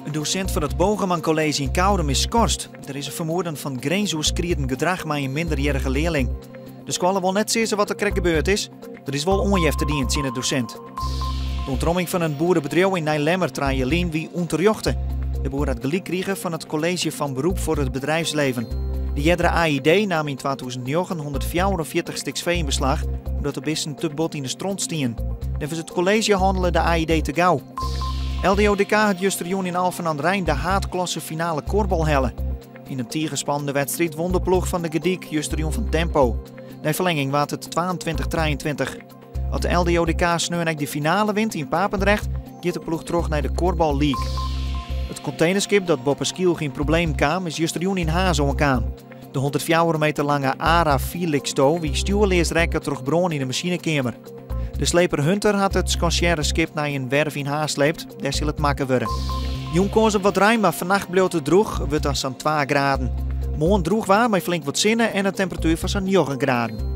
Een docent van het Bogerman College in Koudem is geschorst. Er is een vermoeden van grensoverschrijdend gedrag met een minderjarige leerling. De school wil net zeggen wat er gebeurd is. Er is wel onjef te dienen, in het docent. De ontromming van een boerenbedrijf in Nijlemmer traaien Lien wie onderjochten. De boer had gelijk kregen van het college van beroep voor het bedrijfsleven. De jedere AID nam in 2009 144 stiks vee in beslag, omdat de beesten te bot in de stront stien. Nevens het college handelen de AID te gauw. LDODK had justerjoen in Alphen aan den Rijn de haatklasse finale korbal hellen. In een tiergespannende wedstrijd won de ploeg van de Gediek justerjoen van Tempo. Na verlenging was het 22-23. Als de LDODK sneunek de finale wint in Papendrecht, gaat de ploeg terug naar de Korbal League. Het containerskip dat Bopperskiel geen probleem kwam, is justerjoen in Hazo kwam. De 104 meter lange Ara Felixto wie stuurleersrekker terug bron in de machinekamer. De sleper Hunter had het sconcière skip naar een werf in Haas sleept, daar zal het makken worden. Jong koos op wat ruim, maar vannacht bleef het droeg, wordt als zo'n 2 graden. Morgen droeg waar, met flink wat zinnen en een temperatuur van zo'n 9 graden.